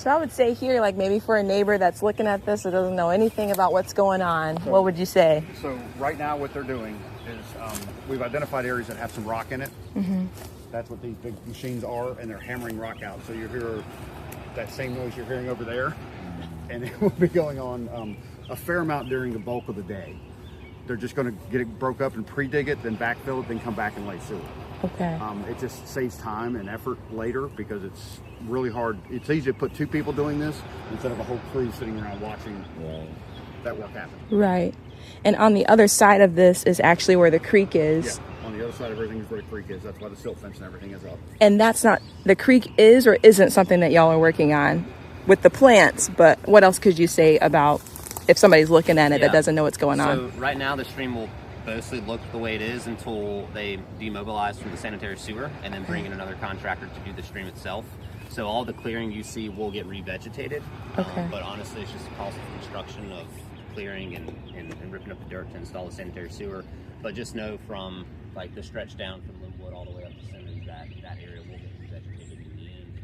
So I would say here, like maybe for a neighbor that's looking at this that doesn't know anything about what's going on, what would you say? So right now what they're doing is we've identified areas that have some rock in it. That's what these big machines are, and they're hammering rock out. So you hear that same noise you're hearing over there, and it will be going on a fair amount during the bulk of the day. They're just going to get it broke up and pre-dig it, then backfill it, then come back and lay sewer. Okay. It just saves time and effort later because it's really hard. It's easy to put two people doing this instead of a whole crew sitting around watching that work happen. Right. And on the other side of this is actually where the creek is. Yeah, on the other side of everything is where the creek is. That's why the silt fence and everything is up. And that's not, the creek is or isn't something that y'all are working on with the plants, but what else could you say about if somebody's looking at it that doesn't know what's going on? So right now the stream will mostly look the way it is until they demobilize from the sanitary sewer and then bring in another contractor to do the stream itself. So all the clearing you see will get revegetated. Okay. But honestly, it's just a cost of construction of clearing and ripping up the dirt to install the sanitary sewer. But just know from like the stretch down from Linwood all the way up to Simmons that area will get revegetated in the end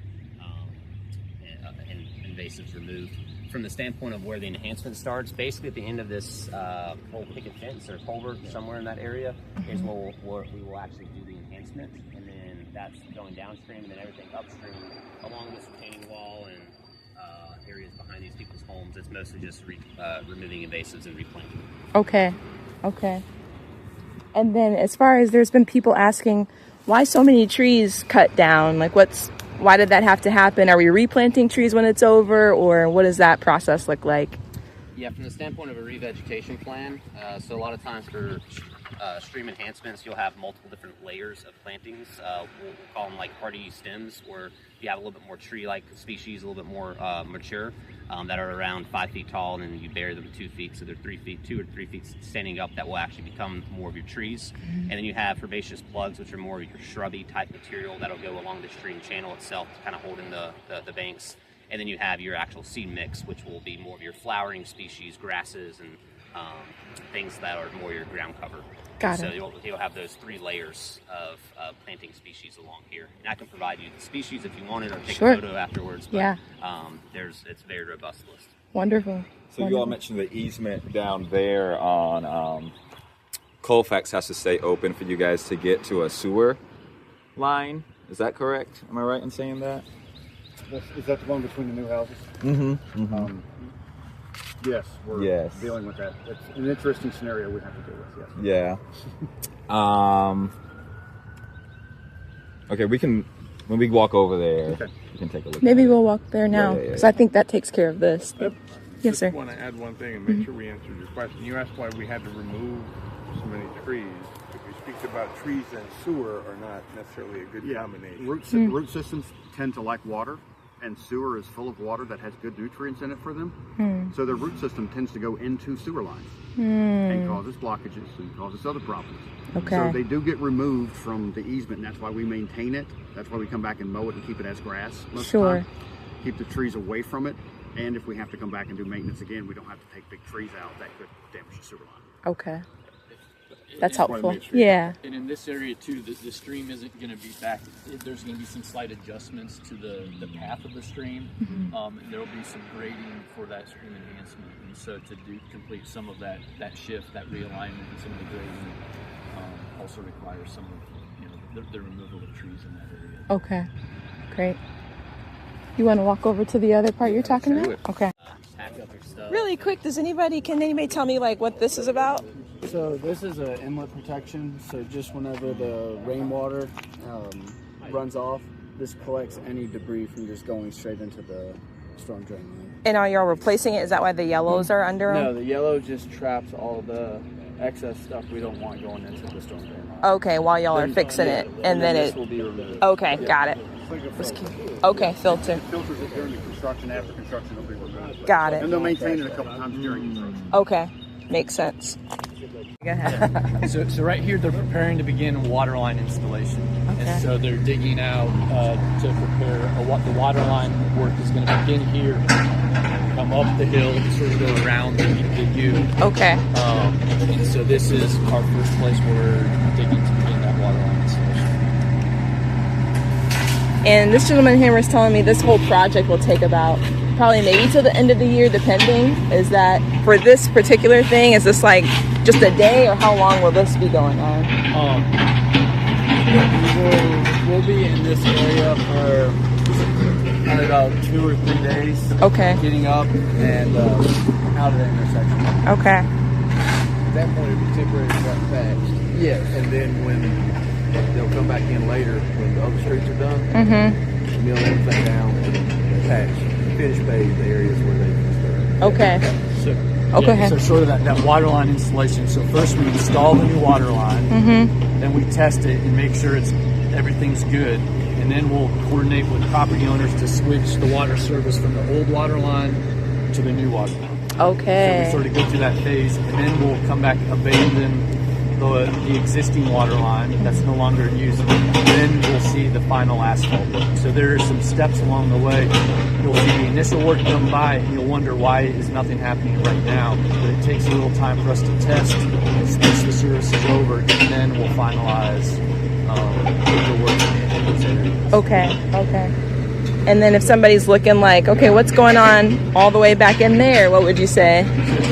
and invasives removed. From the standpoint of where the enhancement starts, basically at the end of this whole picket fence or culvert somewhere in that area is where we will actually do the enhancement, and then that's going downstream, and then everything upstream along this retaining wall and areas behind these people's homes. It's mostly just removing invasives and replanting. Okay. And then as far as there's been people asking, why so many trees cut down? Like why did that have to happen? Are we replanting trees when it's over, or what does that process look like? Yeah, from the standpoint of a revegetation plan, so a lot of times for stream enhancements, you'll have multiple different layers of plantings. We'll call them like hardy stems, or you have a little bit more tree-like species, a little bit more mature, that are around 5 feet tall, and then you bury them 2 feet, so they're 2 or 3 feet standing up. That will actually become more of your trees. And then you have herbaceous plugs, which are more of your shrubby type material that'll go along the stream channel itself to kind of hold in the banks. And then you have your actual seed mix, which will be more of your flowering species, grasses, and things that are more your ground cover. Got so it. you'll have those 3 layers of planting species along here. And I can provide you the species if you want it, or take a photo afterwards. But, it's a very robust list. Wonderful. So you all mentioned the easement down there on Colfax has to stay open for you guys to get to a sewer line. Is that correct? Am I right in saying that? Is that the one between the new houses? Yes, we're dealing with that. It's an interesting scenario we have to deal with, yes. Yeah. Okay, when we walk over there, we can take a look. Maybe we'll walk there now, because I think that takes care of this. Yes, sir. I just want to add one thing and make sure we answered your question. You asked why we had to remove so many trees. If we speak about trees and sewer are not necessarily a good combination. Root systems tend to like water, and sewer is full of water that has good nutrients in it for them. So their root system tends to go into sewer lines and causes blockages and causes other problems. Okay. So they do get removed from the easement, and that's why we maintain it. That's why we come back and mow it and keep it as grass most of the time. Keep the trees away from it, and if we have to come back and do maintenance again, we don't have to take big trees out that could damage the sewer line. Okay. That's helpful. Yeah. And in this area too, the stream isn't going to be back. There's going to be some slight adjustments to the path of the stream. And there will be some grading for that stream enhancement. And so to complete some of that shift, that realignment, and some of the grading also requires some of the removal of trees in that area. Okay. Great. You want to walk over to the other part you're talking about? Okay. Really quick, can anybody tell me like what this is about? So this is an inlet protection, so just whenever the rainwater runs off, this collects any debris from just going straight into the storm drain line. And are y'all replacing it? Is that why the yellows are under them? No, the yellow just traps all the excess stuff we don't want going into the storm drain line. Okay, while y'all are fixing it, and then this will be removed. Okay, got it. Okay, filter. It filters it during the construction. After construction, it'll be removed. Got it. And they'll maintain it a couple times during construction. Okay, makes sense. Go ahead. So right here, they're preparing to begin waterline installation. Okay. And so they're digging out to prepare the waterline work is going to begin here, come up the hill, and sort of go around the U. Okay. And so this is our first place where we're digging to begin that waterline installation. And this gentleman here was telling me this whole project will take about probably maybe till the end of the year, depending. Is that for this particular thing? Is this like just a day, or how long will this be going on? We'll be in this area for probably about 2 or 3 days. Okay. Getting up and out of the intersection. Okay. At that point, it'll be temporary patched. Yes. And then when they'll come back in later, when the other streets are done, mill everything down, patch, finish pave the areas where they can start. Okay. So, Okay. so sort of that water line installation. So first we install the new water line, then we test it and make sure everything's good, and then we'll coordinate with property owners to switch the water service from the old water line to the new water line. Okay. So we sort of go through that phase, and then we'll come back abandon the existing water line that's no longer in use. Then we'll see the final asphalt work. So there are some steps along the way. You'll see the initial work come by, and you'll wonder why is nothing happening right now. But it takes a little time for us to test, switch the services over, and then we'll finalize the work in those areas. Okay. And then if somebody's looking like, okay, what's going on all the way back in there, what would you say?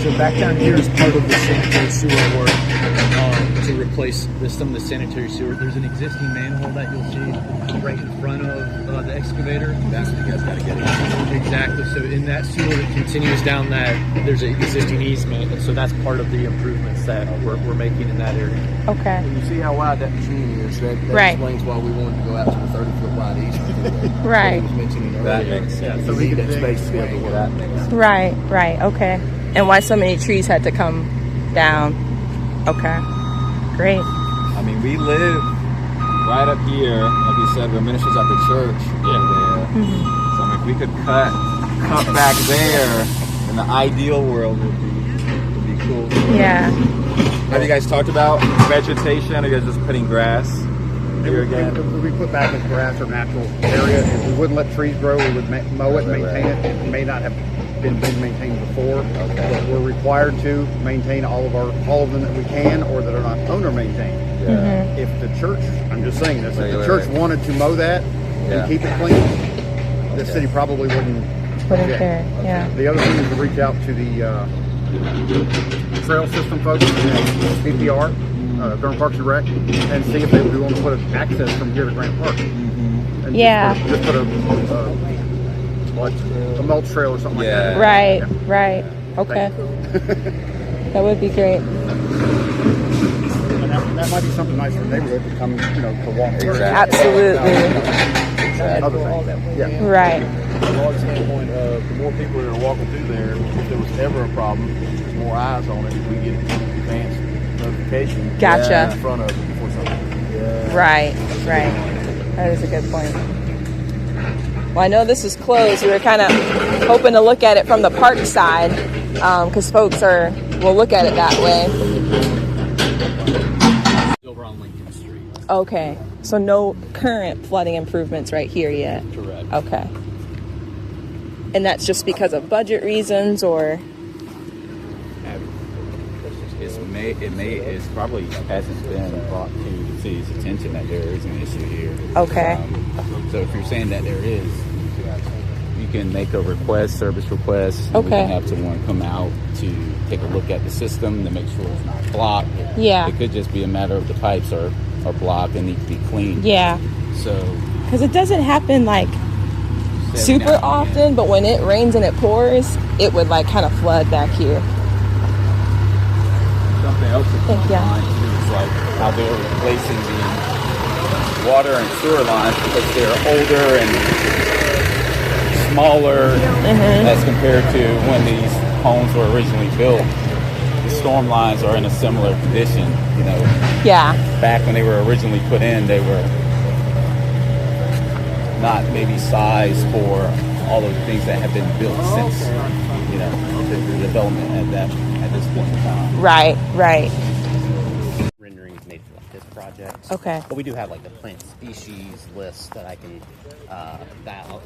So back down here is part of the sanitary sewer work to replace some of the sanitary sewer. There's an existing manhole that you'll see right in front of the excavator. That's what you guys got to get in. Exactly. So in that sewer that continues down that, there's an existing easement, and so that's part of the improvements that we're making in that area. Okay. And you see how wide that machine is. That Right. explains why we wanted to go out to the 30-foot wide easement. Right. He was mentioning earlier. That makes sense. So we need that space to be able to work. That makes sense. Right. Okay. And why so many trees had to come down. Okay. Great. I mean, we live right up here. Like you said, we're ministers at the church over there. So I mean, if we could cut back there, then the ideal world would be cool. Yeah. Have you guys talked about vegetation? Or are you guys just putting grass here again? If we put back as grass or natural area, if we wouldn't let trees grow, we would mow it, maintain it. It may not have been maintained before, but we're required to maintain all of them that we can, or that are not owner maintained. Yeah. If the church, I'm just saying this, if the Right. church wanted to mow that Yeah. and keep it clean, the city probably wouldn't. Wouldn't care. Yeah. The other thing is to reach out to the trail system folks, PPR, Durham Parks and Rec, and see if they would be willing to put an access from here to Grant Park. And Yeah. Just put a mulch trail or something like that. Right. Okay. That would be great. And that might be something nice for the neighborhood to come, to walk through. Absolutely. Other things. Yeah. Right. From our standpoint of the more people that are walking through there, if there was ever a problem, there's more eyes on it. If we get advanced notification Gotcha. in front of it before something. Right. That is a good point. Well, I know this is closed. We were kind of hoping to look at it from the park side, because folks will look at it that way. Over on Lincoln Street. Okay. So no current flooding improvements right here yet. Correct. Okay. And that's just because of budget reasons, or? It probably hasn't been brought to the city's attention that there is an issue here. Okay. So if you're saying that there is, you can make a service request. And Okay. We can have someone come out to take a look at the system to make sure it's not blocked. Yeah. It could just be a matter of the pipes are blocked and need to be cleaned. Yeah. So Because it doesn't happen like super often, but when it rains and it pours, it would like kind of flood back here. Something else to Thank keep in you. mind too is like how they're replacing the water and sewer lines because they're older and smaller as compared to when these homes were originally built. The storm lines are in a similar condition, Yeah. Back when they were originally put in, they were not maybe sized for all of the things that have been built since, the development at this point in time. Right. Renderings made for like this project. Okay. But we do have like the plant species list that I can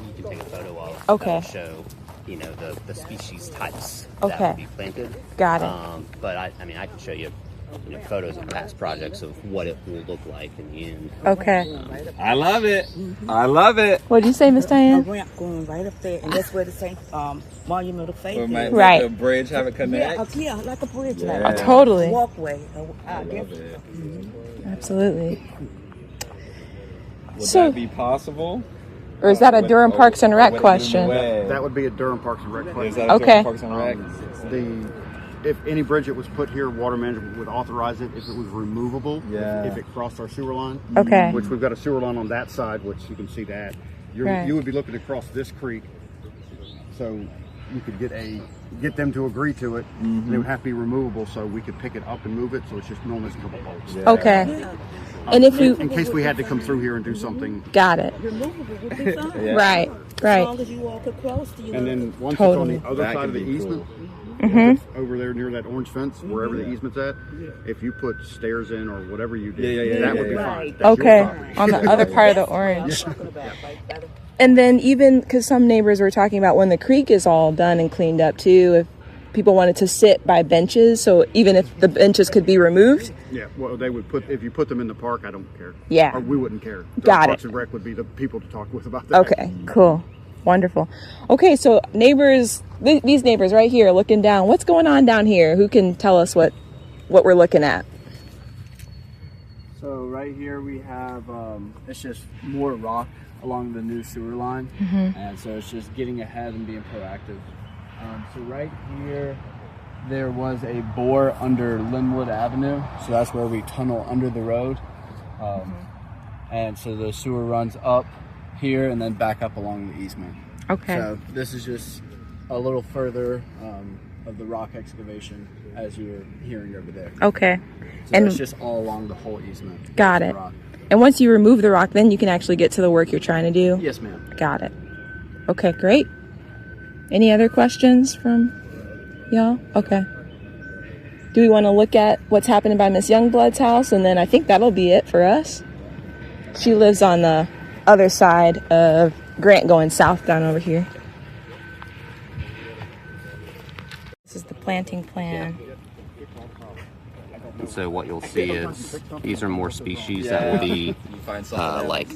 you can take a photo of. Okay. That'll show the species types Okay. that would be planted. Got it. But I can show you photos of past projects of what it will look like in the end. Okay. I love it. I love it. What did you say, Miss A Diane? ramp going right up there, and that's where the St. Monument of Faith Or might is. Right. the bridge have a connect? Yeah, like a bridge, Yeah. like a Totally. walkway. I love it. Absolutely. Would So- that be possible? Or is that a Would- Durham or- Parks and or Rec would it get in the question? way? That would be a Durham Parks and Rec Is question. that a Okay. Durham Parks and Rec? If any bridge that was put here, water management would authorize it if it was removable. Yeah. If it crossed our sewer line. Okay. Which we've got a sewer line on that side, which you can see that. Right. You would be looking across this creek, so you could get them to agree to it. And it would have to be removable, so we could pick it up and move it. So it's just known as a couple bolts. Okay. And if you In case we had to come through here and do something. got it. removable would be fine. Yeah. Right. As Right. long as you walk across, you And know. then once Totally. it's on the other That side of could the be easement, Mm-hmm. it's over there near that orange fence, wherever the easement's at, if you put stairs in or whatever you did, Yeah, that would be yeah. fine. Right. That's your Okay. property. On the other part of the I'm orange. talking about right by the And then even because some neighbors were talking about when the creek is all done and cleaned up too, if people wanted to sit by benches, so even if the benches could be removed. Yeah, well, they would if you put them in the park, I don't care. Yeah. Or we wouldn't care. Got Parks it. and Rec would be the people to talk with about that. Okay, cool. Wonderful. Okay, so neighbors, these neighbors right here looking down, what's going on down here? Who can tell us what we're looking at? So right here we have, it's just more rock along the new sewer line. And so it's just getting ahead and being proactive. So right here, there was a bore under Linwood Avenue. So that's where we tunnel under the road. And so the sewer runs up here and then back up along the easement. Okay. So this is just a little further of the rock excavation as you were hearing over there. Okay. So And it's just all along the whole easement. got It's it. rock. And once you remove the rock, then you can actually get to the work you're trying to do. Yes, ma'am. Got it. Okay, great. Any other questions from y'all? Okay. Do we want to look at what's happening by Miss Youngblood's house? And then I think that'll be it for us. She lives on the other side of Grant going south down over here. This is the planting plan. So what you'll see is these are more species that will be You find something like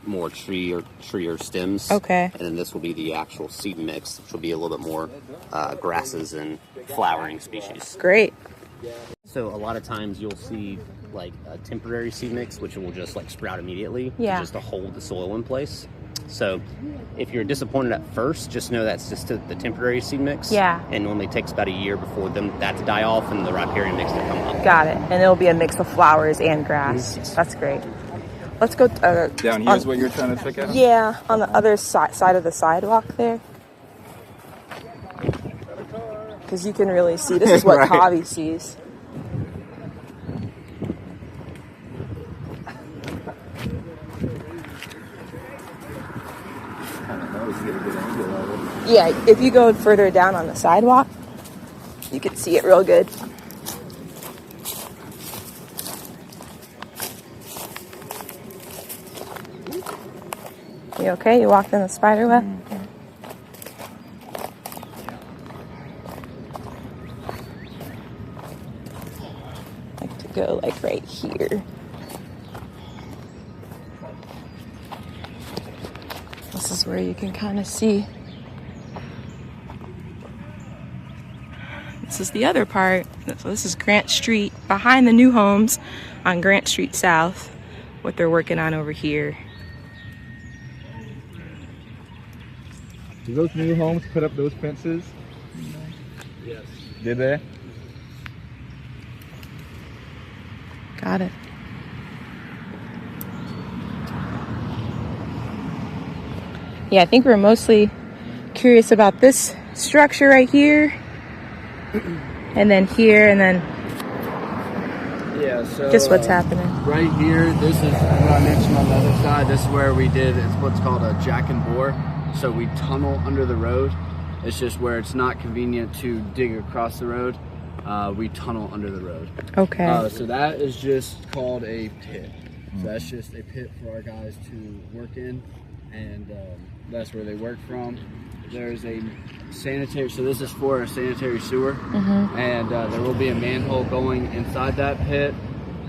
more tree or stems. Okay. And then this will be the actual seed mix, which will be a little bit more grasses and flowering species. Great. So a lot of times you'll see like a temporary seed mix, which will just like sprout immediately, Yeah. just to hold the soil in place. So if you're disappointed at first, just know that's just the temporary seed mix. Yeah. And normally takes about a year before that to die off and the riparian mix to come up. Got it. And it'll be a mix of flowers and grass. That's great. Let's go down here is what you're trying to check out? Yeah, on the other side of the sidewalk there. Because you can really see. This is what Right. Tavi sees. Yeah, if you go further down on the sidewalk, you can see it real good. You okay? You walked in the spider web? I like to go like right here. This is where you can kind of see. This is the other part. So this is Grant Street, behind the new homes on Grant Street South, what they're working on over here. Do those new homes put up those fences? Yes. Did they? Got it. Yeah, I think we're mostly curious about this structure right here, and then here, and then Yeah, so just what's happening. right here, this is what I mentioned on the other side. This is where we did, it's what's called a jack and bore. So we tunnel under the road. It's just where it's not convenient to dig across the road. We tunnel under the road. Okay. So that is just called a pit. So that's just a pit for our guys to work in, and that's where they work from. there's a sanitary, so this is for a sanitary sewer, and there will be a manhole going inside that pit,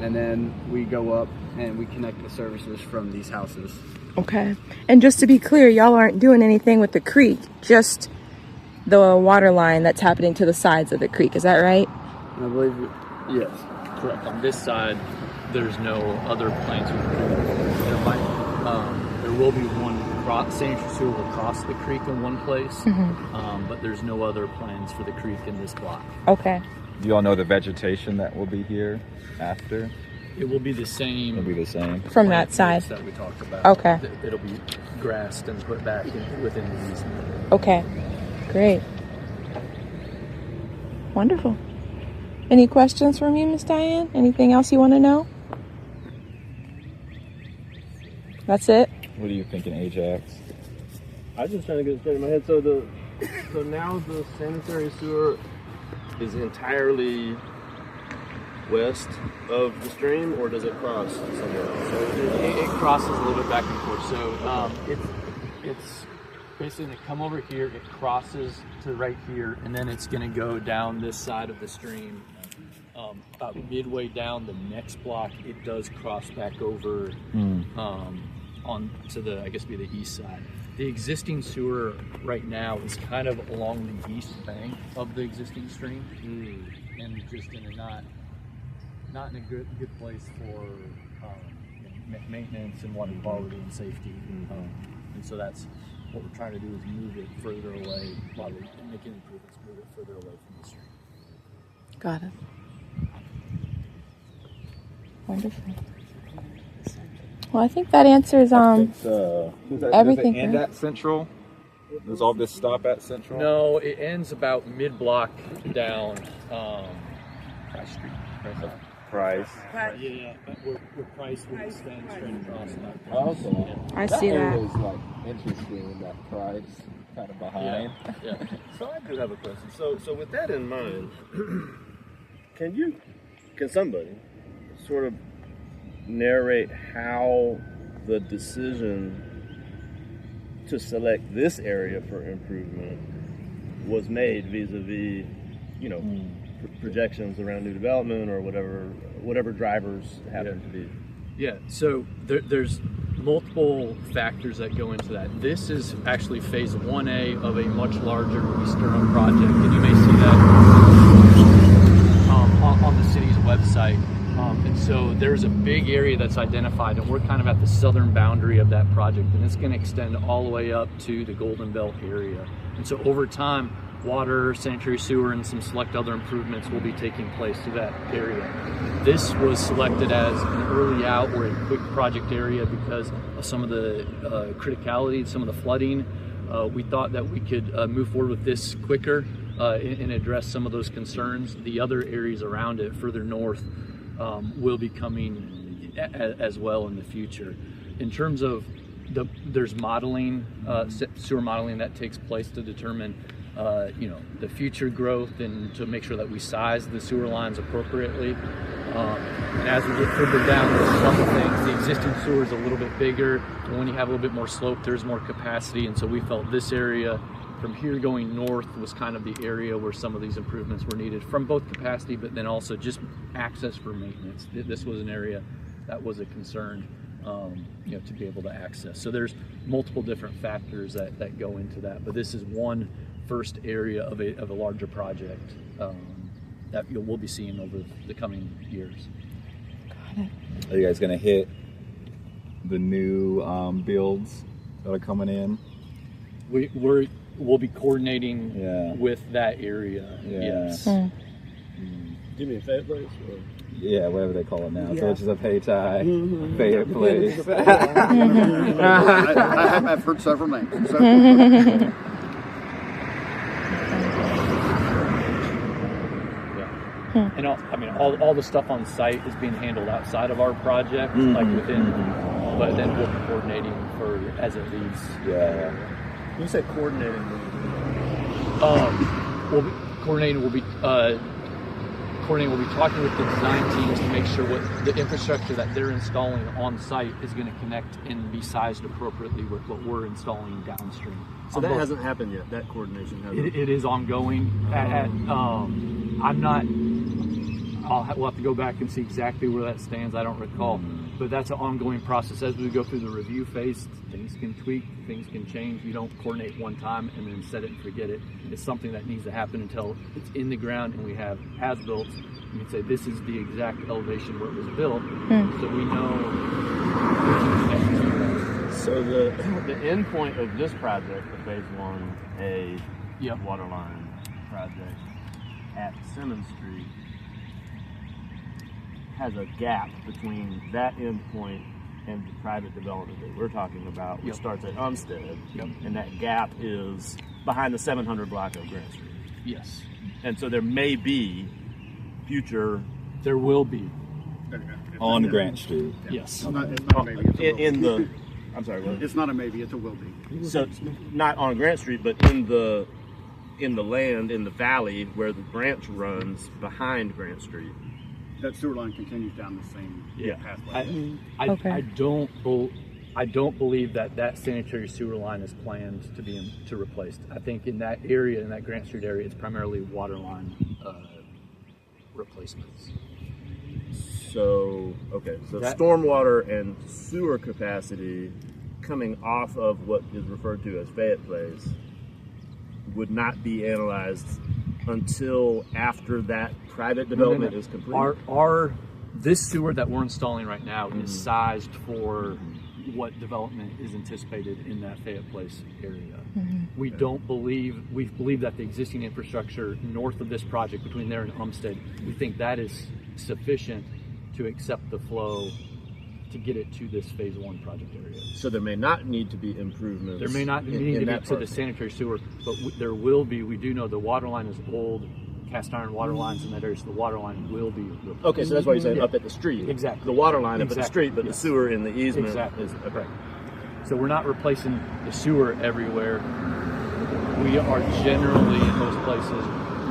and then we go up and we connect the services from these houses. Okay. And just to be clear, y'all aren't doing anything with the creek, just the water line that's happening to the sides of the creek. Is that right? I believe, yes. Correct. On this side, there's no other plans with the creek. There will be one sanitary sewer will cross the creek in one place, but there's no other plans for the creek in this block. Okay. Do you all know the vegetation that will be here after? It will be the same. It'll be the same. From that side. That we talked about. Okay. It'll be grassed and put back within the easement. Okay. Great. Wonderful. Any questions from you, Miss Diane? Anything else you want to know? That's it? What are you thinking, Ajax? I was just trying to get it straight in my head. So now the sanitary sewer is entirely west of the stream, or does it cross somewhere else? So it crosses a little bit back and forth. So it's basically going to come over here, it crosses to right here, and then it's going to go down this side of the stream. About midway down the next block, it does cross back over on to the, I guess, be the east side. The existing sewer right now is kind of along the east bank of the existing stream, and just in a not in a good place for maintenance and water quality and safety. And so that's what we're trying to do, is move it further away while we're making improvements, move it further away from the stream. Got it. Wonderful. Well, I think that answers everything. Does it end at Central? Does all this stop at Central? No, it ends about mid-block down Price Street. Price. Yeah, but where Price would extend straight across that. Oh, I see that. That was like interesting, that Price kind of behind. Yeah. So I do have a question. So with that in mind, can somebody sort of narrate how the decision to select this area for improvement was made vis-a-vis, projections around new development or whatever drivers happen to be? Yeah, so there's multiple factors that go into that. This is actually phase 1A of a much larger East Durham project, and you may see that on the city's website. And so there's a big area that's identified, and we're kind of at the southern boundary of that project, and it's going to extend all the way up to the Golden Belt area. And so over time, water, sanitary sewer, and some select other improvements will be taking place to that area. This was selected as an early out or a quick project area because of some of the criticality, some of the flooding. We thought that we could move forward with this quicker and address some of those concerns. The other areas around it, further north, will be coming as well in the future. In terms of there's modeling, sewer modeling that takes place to determine the future growth and to make sure that we size the sewer lines appropriately. And as we get further down, there's some things. The existing sewer is a little bit bigger, and when you have a little bit more slope, there's more capacity. And so we felt this area from here going north was kind of the area where some of these improvements were needed from both capacity, but then also just access for maintenance. This was an area that was a concern, to be able to access. So there's multiple different factors that go into that, but this is one first area of a larger project that we'll be seeing over the coming years. Got it. Are you guys going to hit the new builds that are coming in? We'll be coordinating with that area. Yes. Do you mean Fayette Place? Or? Yeah, whatever they call it now. So it's just a pay-tie, Fayette Place. I've heard several names. So. And all the stuff on site is being handled outside of our project, like within, but then we'll be coordinating as it leaves. Yeah. When you say coordinating, We'll be coordinating. We'll be talking with the design teams to make sure what the infrastructure that they're installing on site is going to connect and be sized appropriately with what we're installing downstream. So that hasn't happened yet. That coordination hasn't. It is ongoing. I'm not. We'll have to go back and see exactly where that stands. I don't recall, but that's an ongoing process. As we go through the review phase, things can tweak, things can change. You don't coordinate one time and then set it and forget it. It's something that needs to happen until it's in the ground and we have as-built. You can say this is the exact elevation where it was built, so we know. So the end point of this project, the Phase 1A Waterline project at Simmons Street, has a gap between that end point and the private development that we're talking about, which starts at Umstead, and that gap is behind the 700 block of Grant Street. Yes. And so there may be future. There will be. On Grant Street. Yes. It's not a maybe. It's a will In be. the. I'm sorry. What? It's not a maybe. It's a will be. So it's not on Grant Street, but in the land in the valley where the branch runs behind Grant Street. That sewer line continues down the same pathway. I don't believe that sanitary sewer line is planned to be replaced. I think in that area, in that Grant Street area, it's primarily water line replacements. So stormwater and sewer capacity coming off of what is referred to as Fayette Place would not be analyzed until after that private development is complete. This sewer that we're installing right now is sized for what development is anticipated in that Fayette Place area. We believe that the existing infrastructure north of this project, between there and Umstead, we think that is sufficient to accept the flow to get it to this Phase 1 project area. So there may not need to be improvements. There may not need to be to the sanitary sewer, but there will be. We do know the water line is old, cast iron water lines in that area, so the water line will be replaced. Okay, so that's why you said up at the street. Exactly. The water line up at the street, but the sewer in the easement is okay. So we're not replacing the sewer everywhere. We are generally in those places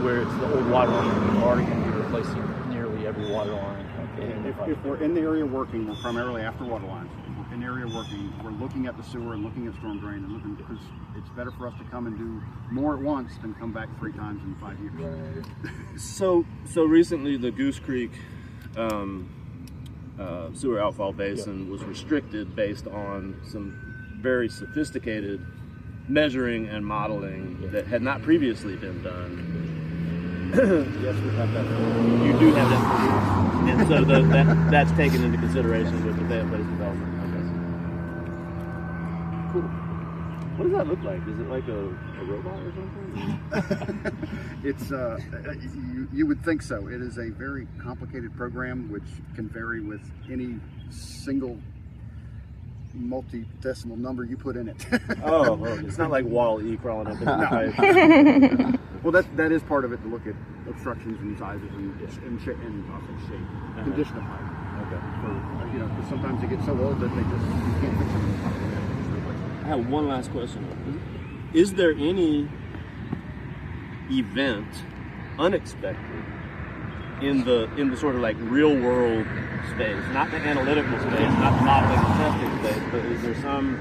where it's the old water line, we are going to be replacing nearly every water line. If we're in the area working, we're primarily after water lines. If we're in the area working, we're looking at the sewer and looking at storm drain and looking, because it's better for us to come and do more at once than come back 3 times in 5 years. So recently the Goose Creek sewer outfall basin was restricted based on some very sophisticated measuring and modeling that had not previously been done. Yes, we have that. You do have that, and so that's taken into consideration with the Fayette Place development. Okay. Cool. What does that look like? Is it like a robot or something? It's you would think so. It is a very complicated program which can vary with any single multi-decimal number you put in it. Oh, it's not like Wall-E crawling up in the pipe. Well, that is part of it, to look at obstructions and sizes and shape, condition of pipe. Okay. Because sometimes they get so old that they just you can't fix them. I have one last question. Is there any event unexpected in the sort of like real world space, not the analytical space, not the modeling and testing space, but is there some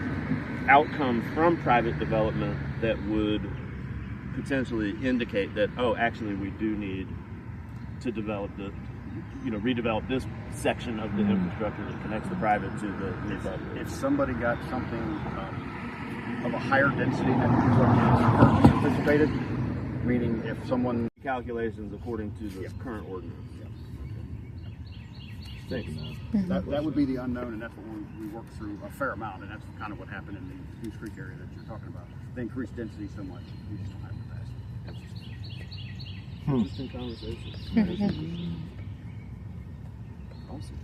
outcome from private development that would potentially indicate that, actually we do need to develop redevelop this section of the infrastructure that connects the private to the new public? If somebody got something of a higher density than is anticipated, meaning if someone calculations according to the current ordinance. Thanks. That would be the unknown, and that's what we work through a fair amount, and that's kind of what happened in the Goose Creek area that you're talking about. They increased density so much, we just don't have capacity. Interesting conversation. Awesome.